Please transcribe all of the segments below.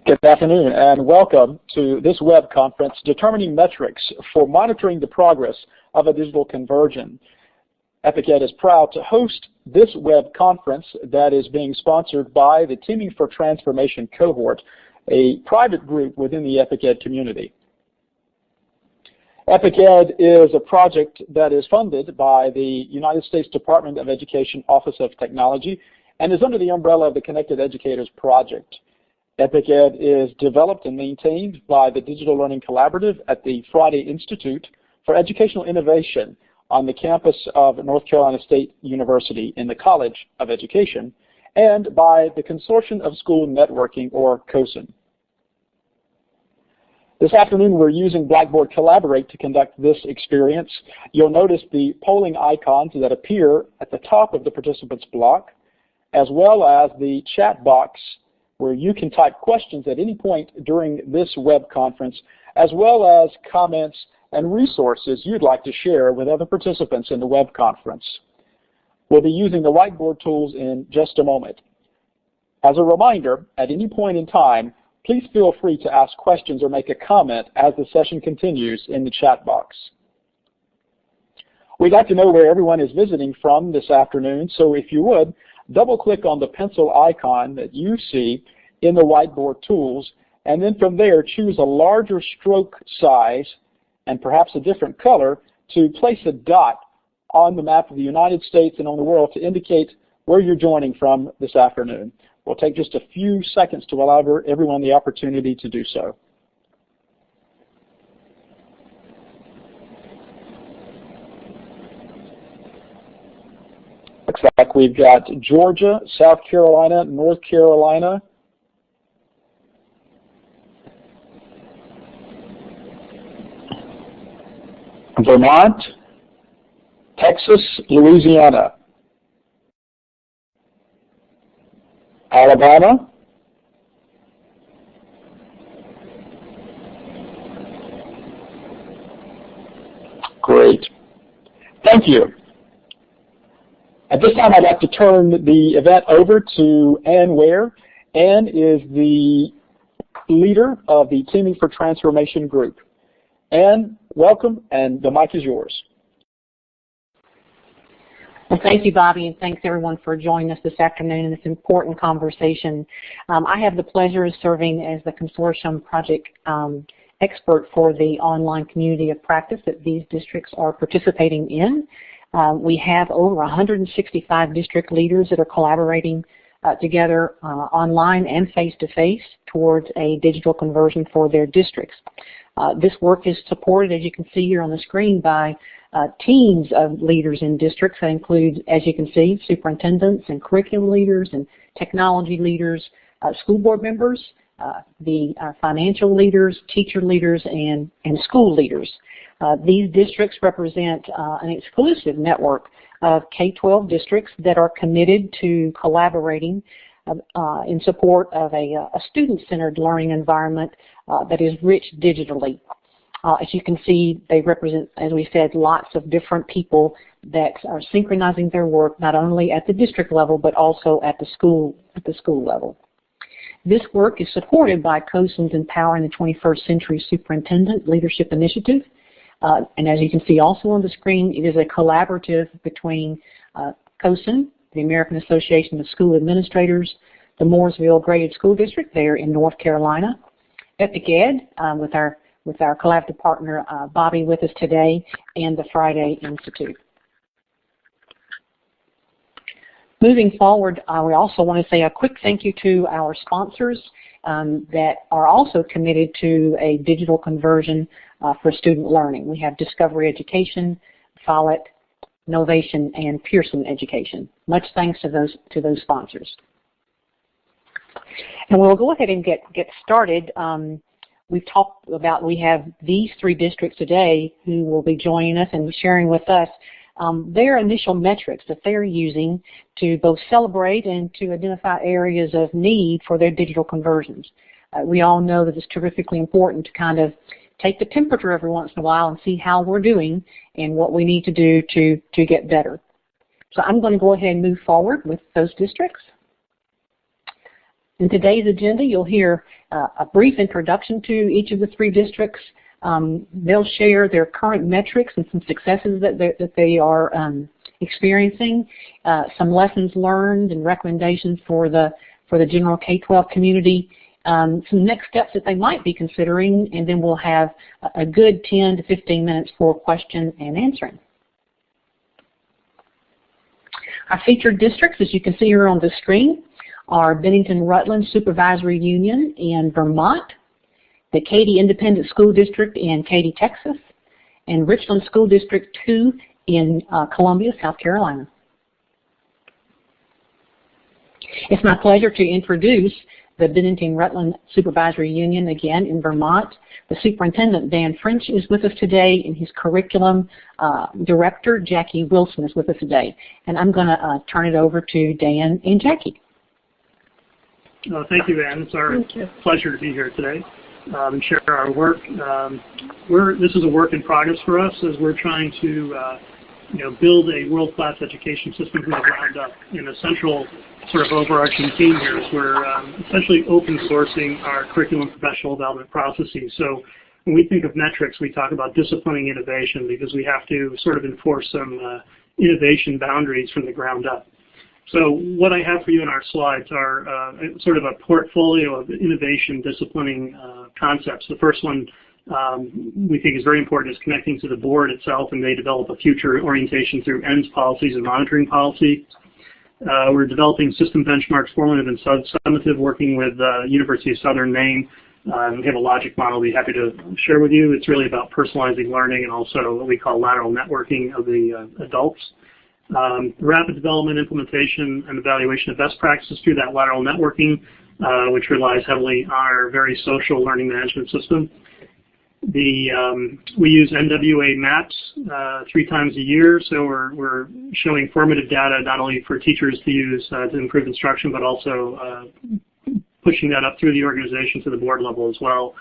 Good afternoon and welcome to this web conference, Determining Metrics for Monitoring the Progress of a Digital Conversion. EPIC-Ed is proud to host this web conference that is being sponsored by the Teaming for Transformation Cohort, a private group within the EPIC-Ed community. EPIC-Ed is a project that is funded by the United States Department of Education Office of Technology and is under the umbrella of the Connected Educators Project. EPIC-Ed is developed and maintained by the Digital Learning Collaborative at the Friday Institute for Educational Innovation on the campus of North Carolina State University in the College of Education, and by the Consortium of School Networking, or CoSN. This afternoon we're using Blackboard Collaborate to conduct this experience. You'll notice the polling icons that appear at the top of the participants block, as well as the chat box where you can type questions at any point during this web conference, as well as comments and resources you'd like to share with other participants in the web conference. We'll be using the whiteboard tools in just a moment. As a reminder, at any point in time, please feel free to ask questions or make a comment as the session continues in the chat box. We'd like to know where everyone is visiting from this afternoon, so if you would, double-click on the pencil icon that you see in the whiteboard tools, and then from there choose a larger stroke size and perhaps a different color to place a dot on the map of the United States and on the world to indicate where you're joining from this afternoon. We'll take just a few seconds to allow everyone the opportunity to do so. Looks like we've got Georgia, South Carolina, North Carolina, Vermont, Texas, Louisiana, Alabama, great. Thank you. At this time, I'd like to turn the event over to Ann Ware. Ann is the leader of the Teaming for Transformation group. Ann, welcome, and the mic is yours. Well, thank you, Bobby, and thanks everyone for joining us this afternoon in this important conversation. I have the pleasure of serving as the consortium project expert for the online community of practice that these districts are participating in. We have over 165 district leaders that are collaborating together online and face-to-face towards a digital conversion for their districts. This work is supported, as you can see here on the screen, by teams of leaders in districts that include, as you can see, superintendents and curriculum leaders and technology leaders, school board members, the financial leaders, teacher leaders, and school leaders. These districts represent an exclusive network of K-12 districts that are committed to collaborating in support of a student-centered learning environment that is rich digitally. As you can see, they represent, as we said, lots of different people that are synchronizing their work not only at the district level but also at the school level. This work is supported by CoSN's Empowering the 21st Century Superintendent Leadership Initiative. And as you can see also on the screen, it is a collaborative between CoSN, the American Association of School Administrators, the Mooresville Graded School District there in North Carolina, EPIC-Ed with our collaborative partner Bobby with us today, and the Friday Institute. Moving forward, we also want to say a quick thank you to our sponsors that are also committed to a digital conversion for student learning. We have Discovery Education, Follett, Novation, and Pearson Education. Much thanks to those sponsors. And we'll go ahead and get started. We've talked about, we have these three districts today who will be joining us and sharing with us their initial metrics that they're using to both celebrate and to identify areas of need for their digital conversions. We all know that it's terrifically important to kind of take the temperature every once in a while and see how we're doing and what we need to do to get better. So I'm going to go ahead and move forward with those districts. In today's agenda, you'll hear a brief introduction to each of the 3 districts. They'll share their current metrics and some successes that they are experiencing, some lessons learned and recommendations for the general K-12 community, some next steps that they might be considering, and then we'll have a good 10 to 15 minutes for question and answering. Our featured districts, as you can see here on the screen, are Bennington Rutland Supervisory Union in Vermont, the Katy Independent School District in Katy, Texas, and Richland School District 2 in Columbia, South Carolina. It's my pleasure to introduce the Bennington Rutland Supervisory Union again in Vermont. The superintendent, Dan French, is with us today, and his curriculum director, Jackie Wilson, is with us today. And I'm going to turn it over to Dan and Jackie. Thank you, Ann. It's our pleasure to be here today and share our work. This is a work in progress for us as we're trying to build a world-class education system from the ground up. And a central sort of overarching theme here is we're essentially open sourcing our curriculum professional development processes. So when we think of metrics, we talk about disciplining innovation because we have to sort of enforce some innovation boundaries from the ground up. So what I have for you in our slides are sort of a portfolio of innovation disciplining concepts. The first one we think is very important is connecting to the board itself, and they develop a future orientation through ENDS policies and monitoring policy. We're developing system benchmarks, formative and summative, working with University of Southern Maine. We have a logic model we'd be happy to share with you. It's really about personalizing learning and also what we call lateral networking of the adults. Rapid development, implementation, and evaluation of best practices through that lateral networking, which relies heavily on our very social learning management system. We use NWEA MAPS 3 times a year, so we're showing formative data not only for teachers to use to improve instruction, but also pushing that up through the organization to the board level as well.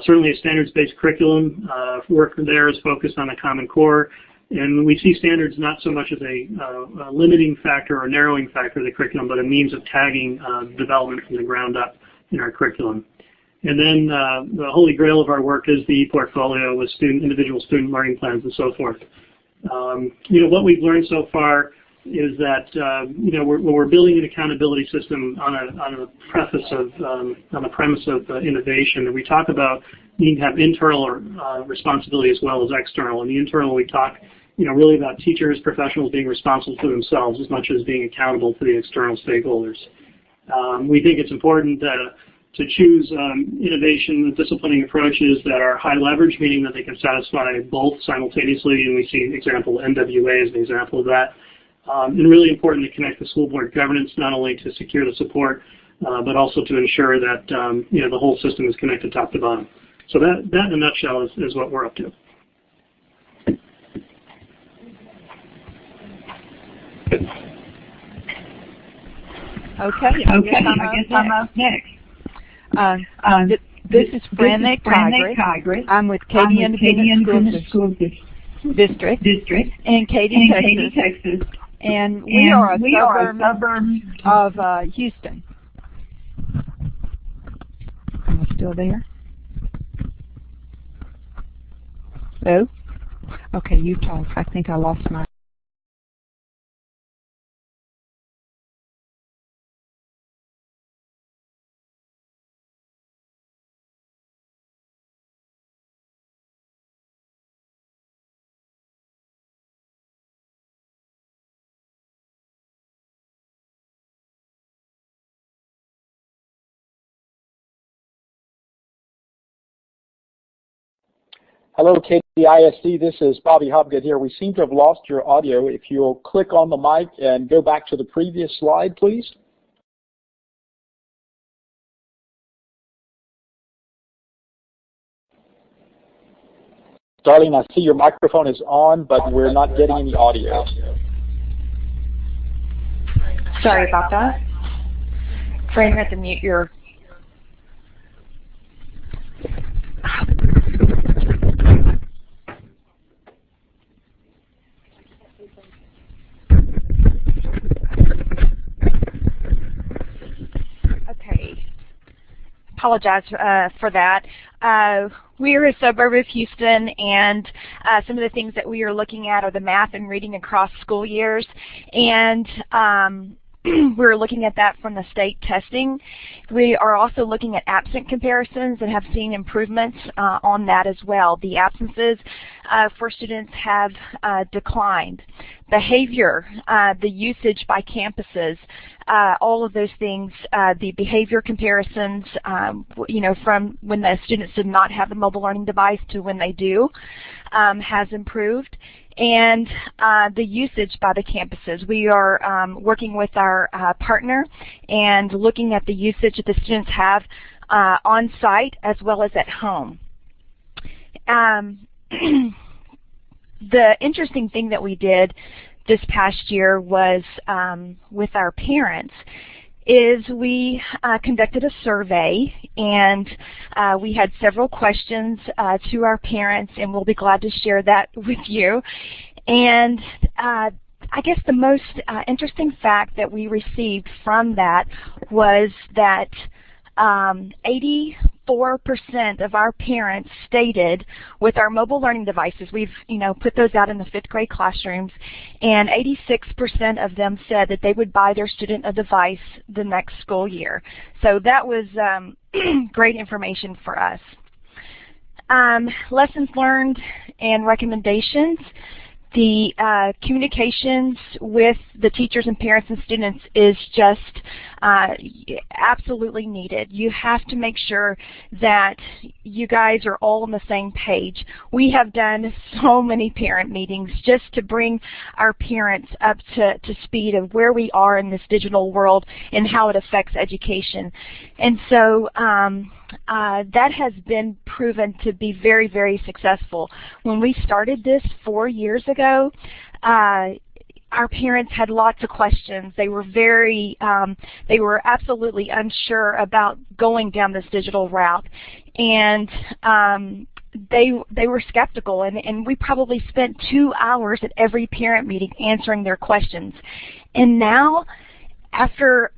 Certainly a standards-based curriculum. Work there is focused on a common core. And we see standards not so much as a limiting factor or narrowing factor of the curriculum, but a means of tagging development from the ground up in our curriculum. And then the holy grail of our work is the portfolio with individual student learning plans and so forth. What we've learned so far is that we're building an accountability system on a premise of innovation, and we talk about needing to have internal responsibility as well as external. And the internal, we talk really about teachers, professionals being responsible for themselves as much as being accountable to the external stakeholders. We think it's important to choose innovation and disciplining approaches that are high leverage, meaning that they can satisfy both simultaneously, and we see example NWA as an example of that. And really important to connect the school board governance not only to secure the support, but also to ensure that the whole system is connected top to bottom. So that in a nutshell is what we're up to. Okay, I guess I'm up next. This is Franny Tigris. I'm with Katy Independent School District in Katy, Texas. And we are a suburb of Houston. Am I still there? Oh? Okay, you talk. I think I lost my... Hello, Katy ISD. This is Bobby Hobgood here. We seem to have lost your audio. If you'll click on the mic and go back to the previous slide, please. Darlene, I see your microphone is on, but we're not getting any audio. Sorry about that. Fran, you have to mute your... Okay, apologize for that. We're a suburb of Houston, and some of the things that we are looking at are the math and reading across school years. And we're looking at that from the state testing. We are also looking at absent comparisons and have seen improvements on that as well. The absences for students have declined. Behavior, the usage by campuses, all of those things, the behavior comparisons, from when the students did not have the mobile learning device to when they do, has improved. And the usage by the campuses. We are working with our partner and looking at the usage that the students have on site as well as at home. The interesting thing that we did this past year was with our parents is we conducted a survey, and we had several questions to our parents, and we'll be glad to share that with you. And I guess the most interesting fact that we received from that was that 84% of our parents stated with our mobile learning devices, we've put those out in the 5th grade classrooms, and 86% of them said that they would buy their student a device the next school year. So that was great information for us. Lessons learned and recommendations. The communications with the teachers and parents and students is just absolutely needed. You have to make sure that you guys are all on the same page. We have done so many parent meetings just to bring our parents up to speed of where we are in this digital world and how it affects education. And so that has been proven to be very, very successful. When we started this 4 years ago, our parents had lots of questions. They were they were absolutely unsure about going down this digital route, and they were skeptical, and we probably spent 2 hours at every parent meeting answering their questions. And now, after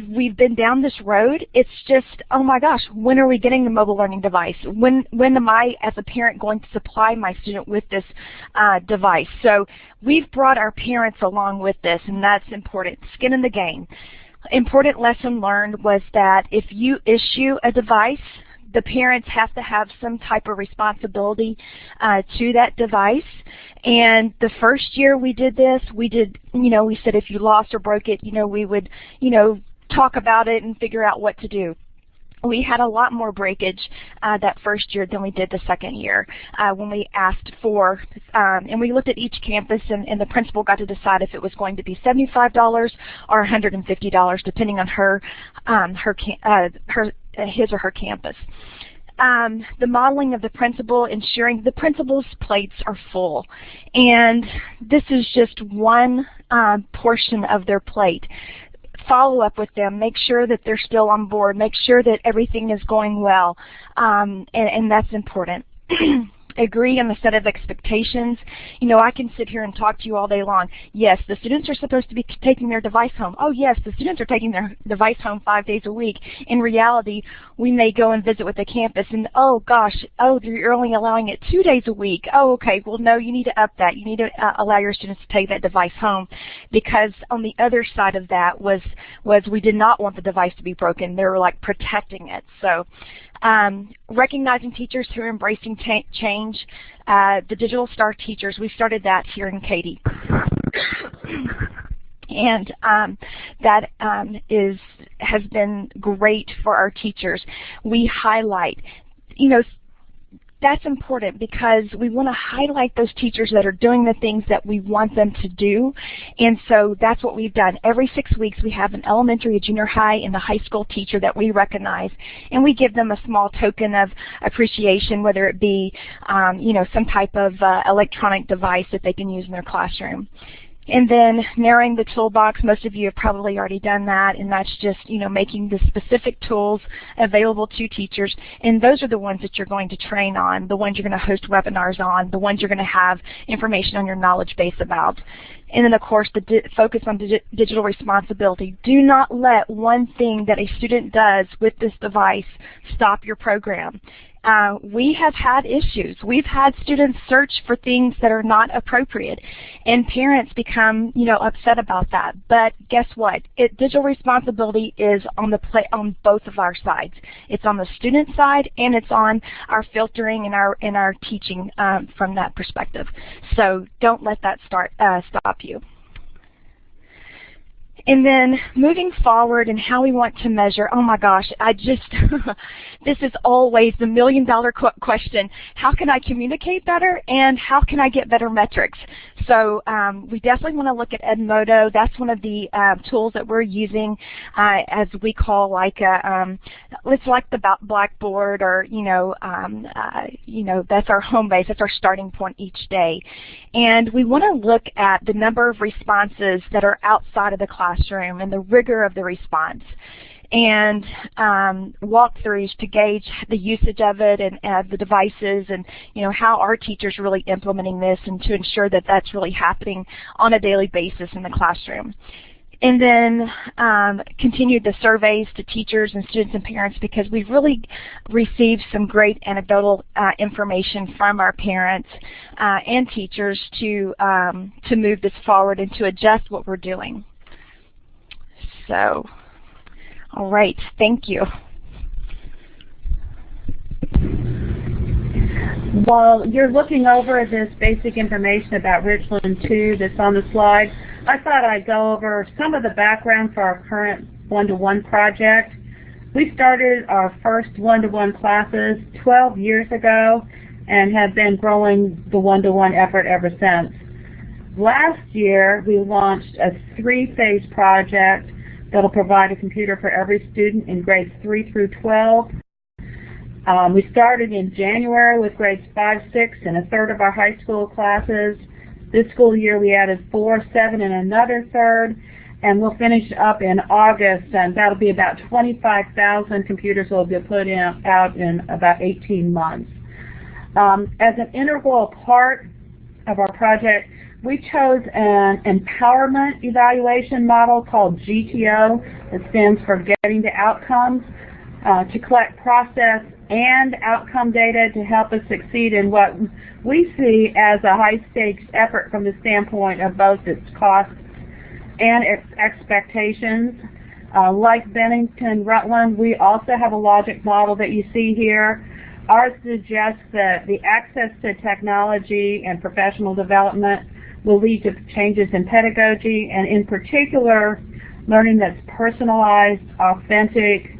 we've been down this road, it's just, oh my gosh, when are we getting the mobile learning device? When am I, as a parent, going to supply my student with this device? So we've brought our parents along with this, and that's important. Skin in the game. Important lesson learned was that if you issue a device, the parents have to have some type of responsibility to that device. And the first year we did this, we said if you lost or broke it, we would, talk about it and figure out what to do. We had a lot more breakage that first year than we did the second year when we asked for, and we looked at each campus, and the principal got to decide if it was going to be $75 or $150, depending on his or her campus. The modeling of the principal, ensuring the principal's plates are full. And this is just one portion of their plate. Follow up with them, make sure that they're still on board, make sure that everything is going well, and that's important. Agree on the set of expectations. I can sit here and talk to you all day long. Yes, the students are supposed to be taking their device home. Oh yes, the students are taking their device home 5 days a week. In reality, we may go and visit with the campus and, oh gosh, you're only allowing it 2 days a week. Oh, okay, well no, you need to up that. You need to allow your students to take that device home, because on the other side of that was we did not want the device to be broken. They were like protecting it. So recognizing teachers who are embracing change. The Digital Star Teachers, we started that here in Katy. And that has been great for our teachers. We highlight, that's important because we want to highlight those teachers that are doing the things that we want them to do. And so that's what we've done. Every 6 weeks we have an elementary, a junior high, and a high school teacher that we recognize. And we give them a small token of appreciation, whether it be some type of electronic device that they can use in their classroom. And then narrowing the toolbox, most of you have probably already done that, and that's just, making the specific tools available to teachers. And those are the ones that you're going to train on, the ones you're going to host webinars on, the ones you're going to have information on your knowledge base about. And then, of course, the focus on digital responsibility. Do not let one thing that a student does with this device stop your program. We have had issues. We've had students search for things that are not appropriate, and parents become, upset about that. But guess what? Digital responsibility is on both of our sides. It's on the student side, and it's on our filtering and our teaching from that perspective. So don't let that stop you. And then moving forward and how we want to measure, oh my gosh, this is always the million-dollar question. How can I communicate better, and how can I get better metrics? So we definitely want to look at Edmodo. That's one of the tools that we're using as we call it's like the Blackboard, or, that's our home base. That's our starting point each day. And we want to look at the number of responses that are outside of the classroom and the rigor of the response, and walkthroughs to gauge the usage of it and the devices, and how our teachers really implementing this, and to ensure that that's really happening on a daily basis in the classroom. And then continue the surveys to teachers and students and parents, because we've really received some great anecdotal information from our parents and teachers to move this forward and to adjust what we're doing. So, all right, thank you. While you're looking over this basic information about Richland 2 that's on the slide, I thought I'd go over some of the background for our current one-to-one project. We started our first one-to-one classes 12 years ago and have been growing the one-to-one effort ever since. Last year, we launched a 3-phase project that will provide a computer for every student in grades 3 through 12. We started in January with grades 5, 6, and a third of our high school classes. This school year we added 4, 7, and another third, and we'll finish up in August, and that'll be about 25,000 computers will be put out in about 18 months. As an integral part of our project, we chose an empowerment evaluation model called GTO, that stands for Getting to Outcomes, to collect process and outcome data to help us succeed in what we see as a high-stakes effort from the standpoint of both its costs and its expectations. Like Bennington, Rutland, we also have a logic model that you see here. Ours suggests that the access to technology and professional development will lead to changes in pedagogy, and in particular, learning that's personalized, authentic,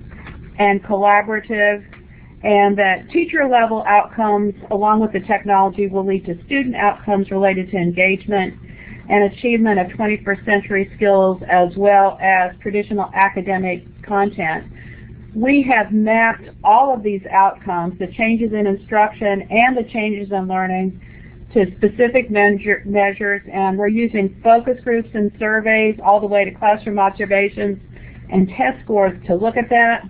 and collaborative, and that teacher-level outcomes along with the technology will lead to student outcomes related to engagement and achievement of 21st century skills as well as traditional academic content. We have mapped all of these outcomes, the changes in instruction and the changes in learning, to specific measures, and we're using focus groups and surveys all the way to classroom observations and test scores to look at that.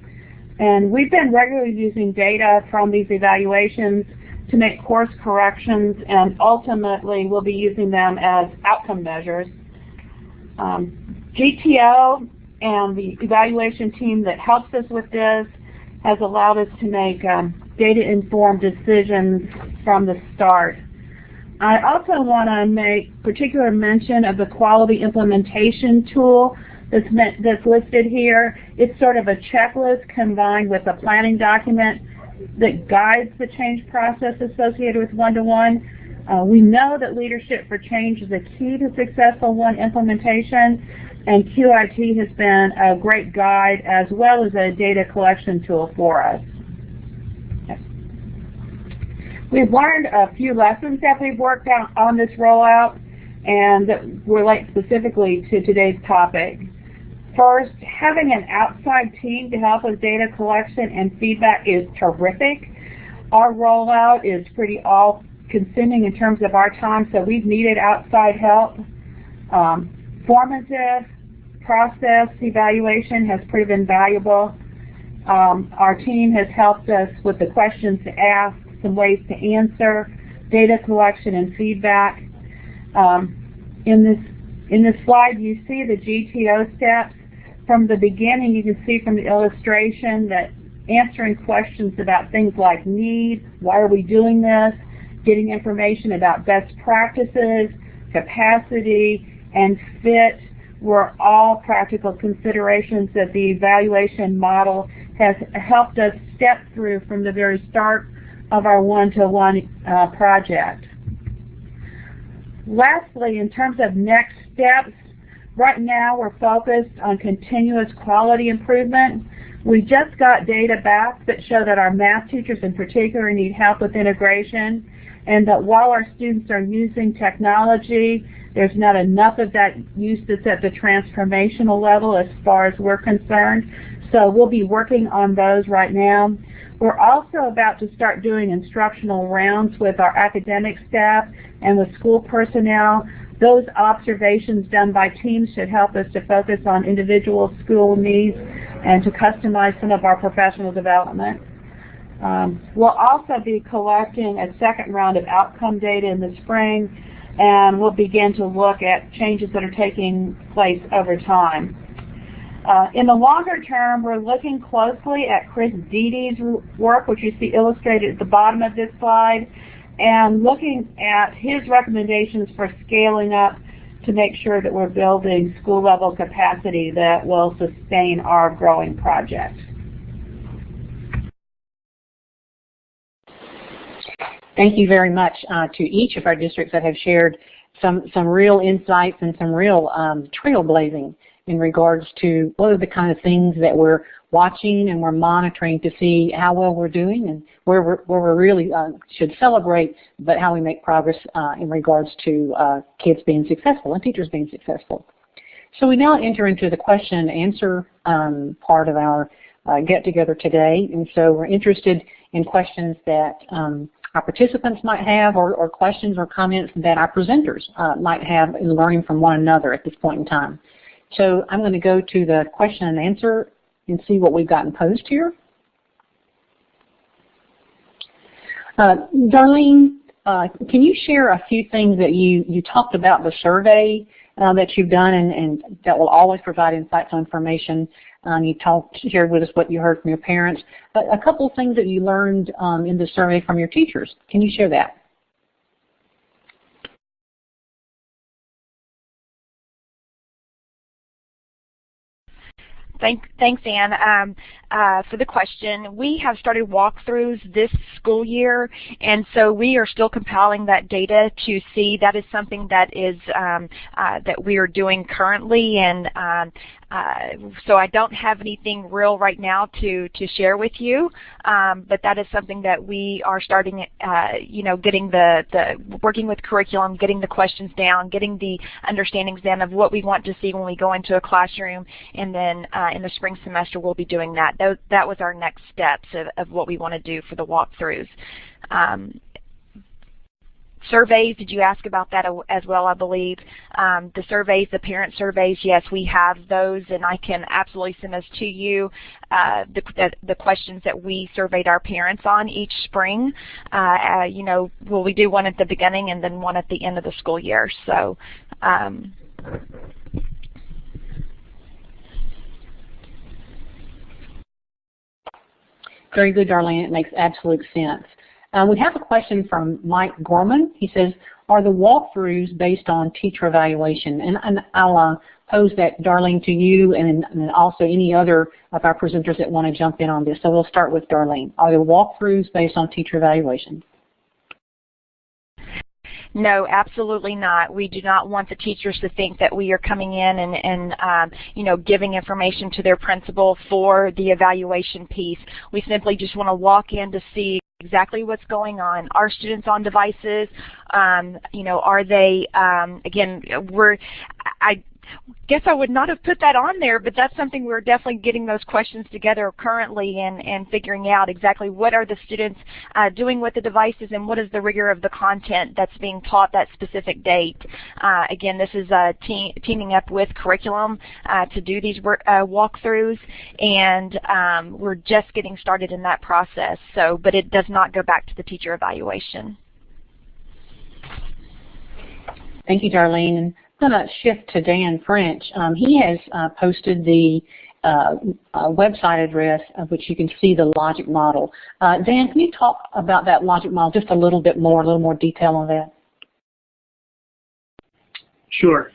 And we've been regularly using data from these evaluations to make course corrections, and ultimately we'll be using them as outcome measures. GTO and the evaluation team that helps us with this has allowed us to make data-informed decisions from the start. I also want to make particular mention of the quality implementation tool that's listed here. It's sort of a checklist combined with a planning document that guides the change process associated with one-to-one. We know that leadership for change is a key to successful one implementation, and QIT has been a great guide as well as a data collection tool for us. We've learned a few lessons that we've worked out on this rollout and that relate specifically to today's topic. First, having an outside team to help with data collection and feedback is terrific. Our rollout is pretty all-consuming in terms of our time, so we've needed outside help. Formative process evaluation has proven valuable. Our team has helped us with the questions to ask, some ways to answer, data collection and feedback. In this slide, you see the GTO steps. From the beginning, you can see from the illustration that answering questions about things like need, why are we doing this, getting information about best practices, capacity, and fit were all practical considerations that the evaluation model has helped us step through from the very start of our one-to-one project. Lastly, in terms of next steps, right now we're focused on continuous quality improvement. We just got data back that show that our math teachers in particular need help with integration, and that while our students are using technology, there's not enough of that use that's at the transformational level as far as we're concerned. So we'll be working on those right now. We're also about to start doing instructional rounds with our academic staff and with school personnel. Those observations done by teams should help us to focus on individual school needs and to customize some of our professional development. We'll also be collecting a second round of outcome data in the spring, and we'll begin to look at changes that are taking place over time. In the longer term, we're looking closely at Chris Deede's work, which you see illustrated at the bottom of this slide, and looking at his recommendations for scaling up to make sure that we're building school-level capacity that will sustain our growing project. Thank you very much to each of our districts that have shared some real insights and some real trailblazing in regards to what are the kind of things that we're watching and we're monitoring to see how well we're doing and where we really should celebrate, but how we make progress in regards to kids being successful and teachers being successful. So we now enter into the question and answer part of our get-together today, and so we're interested in questions that our participants might have, or questions or comments that our presenters might have in learning from one another at this point in time. So I'm going to go to the question and answer and see what we've gotten posed here. Darlene, can you share a few things that you talked about the survey that you've done and that will always provide insightful information. You shared with us what you heard from your parents. A couple of things that you learned in the survey from your teachers. Can you share that? Thanks, Ann, for the question. We have started walkthroughs this school year, and so we are still compiling that data to see. That is something that is that we are doing currently, and so I don't have anything real right now to share with you, but that is something that we are starting, getting working with curriculum, getting the questions down, getting the understandings down of what we want to see when we go into a classroom, and then in the spring semester we'll be doing that. That was our next steps of what we want to do for the walkthroughs. Surveys, did you ask about that as well, I believe? The surveys, the parent surveys, yes, we have those, and I can absolutely send those to you, the questions that we surveyed our parents on each spring. Well, we do one at the beginning and then one at the end of the school year. So very good, Darlene. It makes absolute sense. We have a question from Mike Gorman. He says, are the walkthroughs based on teacher evaluation? And I'll pose that, Darlene, to you and also any other of our presenters that want to jump in on this. So we'll start with Darlene. Are the walkthroughs based on teacher evaluation? No, absolutely not. We do not want the teachers to think that we are coming in and giving information to their principal for the evaluation piece. We simply just want to walk in to see exactly what's going on. Are students on devices? Are they, again, Guess I would not have put that on there, but that's something we're definitely getting those questions together currently and figuring out exactly what are the students doing with the devices and what is the rigor of the content that's being taught that specific date. Again, this is teaming up with curriculum to do these walkthroughs, and we're just getting started in that process. So, but it does not go back to the teacher evaluation. Thank you, Darlene. I'm going to shift to Dan French. He has posted the website address of which you can see the logic model. Dan, can you talk about that logic model just a little more detail on that? Sure.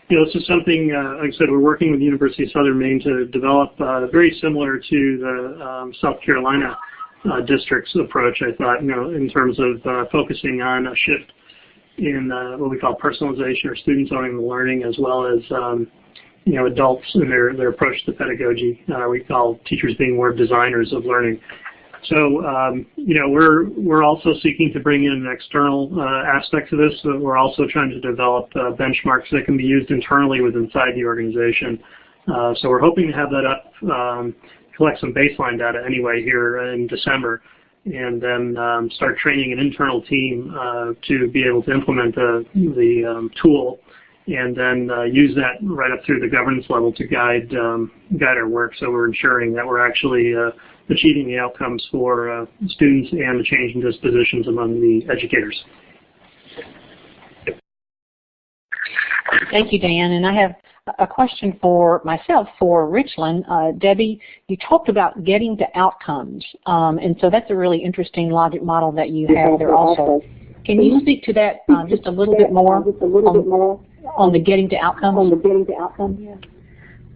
This is something, like I said, we're working with the University of Southern Maine to develop very similar to the South Carolina district's approach, I thought, in terms of focusing on a shift in what we call personalization, or students owning the learning, as well as adults and their approach to pedagogy. We call teachers being more designers of learning. So we're also seeking to bring in an external aspect to this. So we're also trying to develop benchmarks that can be used internally inside the organization. So we're hoping to have that up, collect some baseline data anyway here in December, and then start training an internal team to be able to implement the tool, and then use that right up through the governance level to guide our work. So we're ensuring that we're actually achieving the outcomes for students and the change in dispositions among the educators. Thank you, Dan. And I have a question for myself, for Richland. Debbie, you talked about getting to outcomes, and so that's a really interesting logic model that you have there also. Can you speak to that just a little bit more on the getting to outcomes? Yeah.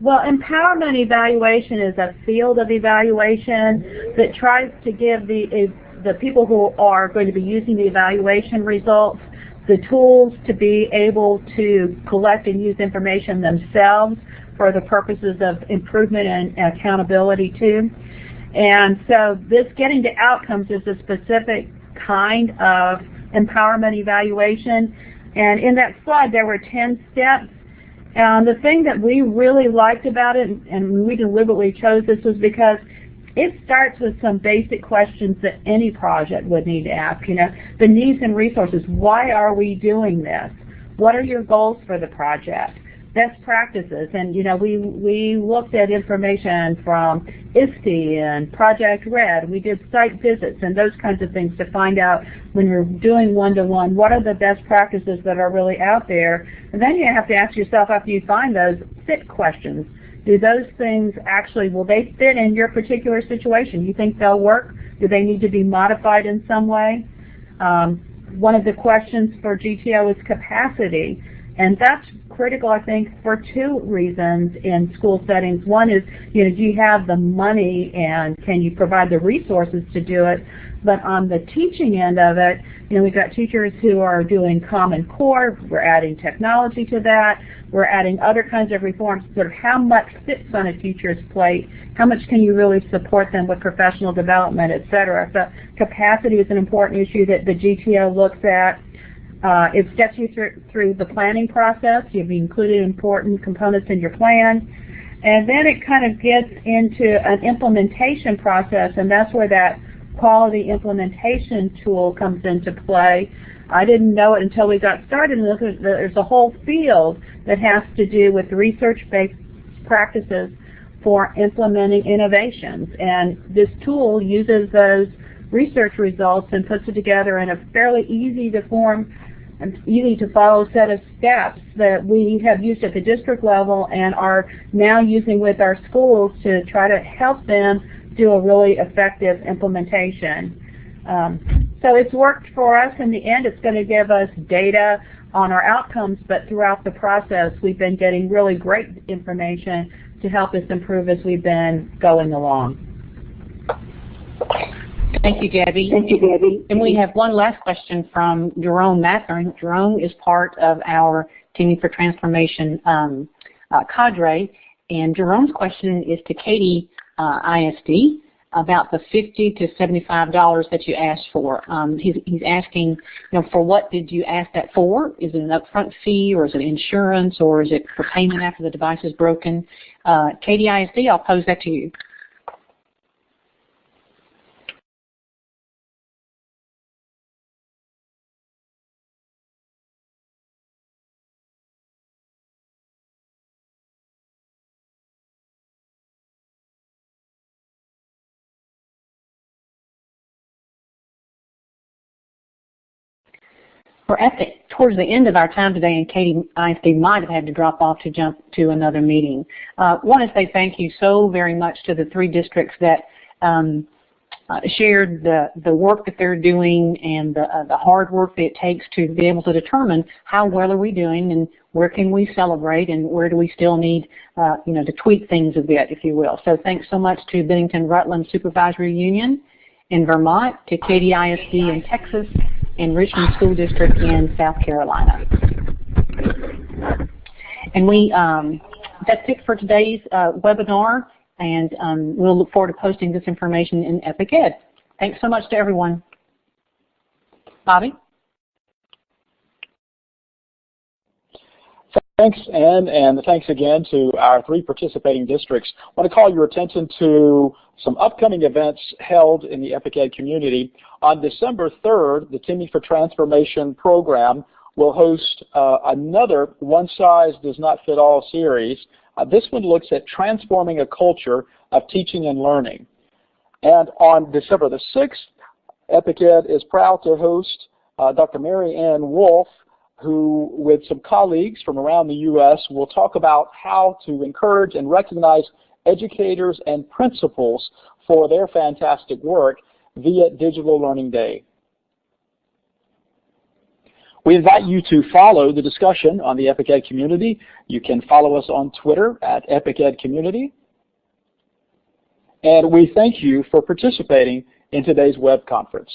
Well, empowerment evaluation is a field of evaluation that tries to give the people who are going to be using the evaluation results the tools to be able to collect and use information themselves for the purposes of improvement and accountability too. And so this getting to outcomes is a specific kind of empowerment evaluation. And in that slide there were 10 steps. The thing that we really liked about it, and we deliberately chose this, was because it starts with some basic questions that any project would need to ask. The needs and resources. Why are we doing this? What are your goals for the project? Best practices. And we looked at information from ISTE and Project Red. We did site visits and those kinds of things to find out, when you're doing one-to-one, what are the best practices that are really out there. And then you have to ask yourself, after you find those, fit questions. Do those things actually, will they fit in your particular situation? You think they'll work? Do they need to be modified in some way? One of the questions for GTO is capacity, and that's critical, I think, for two reasons in school settings. One is, do you have the money and can you provide the resources to do it? But on the teaching end of it, we've got teachers who are doing Common Core. We're adding technology to that. We're adding other kinds of reforms. Sort of how much fits on a teacher's plate? How much can you really support them with professional development, et cetera? So capacity is an important issue that the GTO looks at. It steps you through the planning process. You've included important components in your plan. And then it kind of gets into an implementation process, and that's where that quality implementation tool comes into play. I didn't know it until we got started. There's a whole field that has to do with research-based practices for implementing innovations. And this tool uses those research results and puts it together in a fairly easy to follow set of steps that we have used at the district level and are now using with our schools to try to help them do a really effective implementation. So it's worked for us. In the end, it's going to give us data on our outcomes, but throughout the process, we've been getting really great information to help us improve as we've been going along. Thank you, Debbie. Thank you, Debbie. And we have one last question from Jerome Mathern. Jerome is part of our Teaming for Transformation cadre, and Jerome's question is to Katy ISD. about the $50 to $75 that you asked for. He's asking, for what did you ask that for? Is it an upfront fee, or is it insurance, or is it for payment after the device is broken? Katy ISD, I'll pose that to you. We're towards the end of our time today, and Katy ISD might have had to drop off to jump to another meeting. I want to say thank you so very much to the 3 districts that shared the work that they're doing and the hard work that it takes to be able to determine how well are we doing and where can we celebrate and where do we still need to tweak things a bit, if you will. So thanks so much to Bennington Rutland Supervisory Union in Vermont, to Katy ISD in Texas, and Richland School District in South Carolina. And that's it for today's webinar, and we'll look forward to posting this information in Epic Ed. Thanks so much to everyone. Bobby? Thanks, Ann, and thanks again to our 3 participating districts. I want to call your attention to some upcoming events held in the Epic Ed community. On December 3rd, the Teaming for Transformation program will host another one-size-does-not-fit-all series. This one looks at transforming a culture of teaching and learning. And on December the 6th, Epic Ed is proud to host Dr. Mary Ann Wolf, who, with some colleagues from around the U.S., will talk about how to encourage and recognize educators and principals for their fantastic work via Digital Learning Day. We invite you to follow the discussion on the Epic Ed community. You can follow us on Twitter at Epic Ed Community. And we thank you for participating in today's web conference.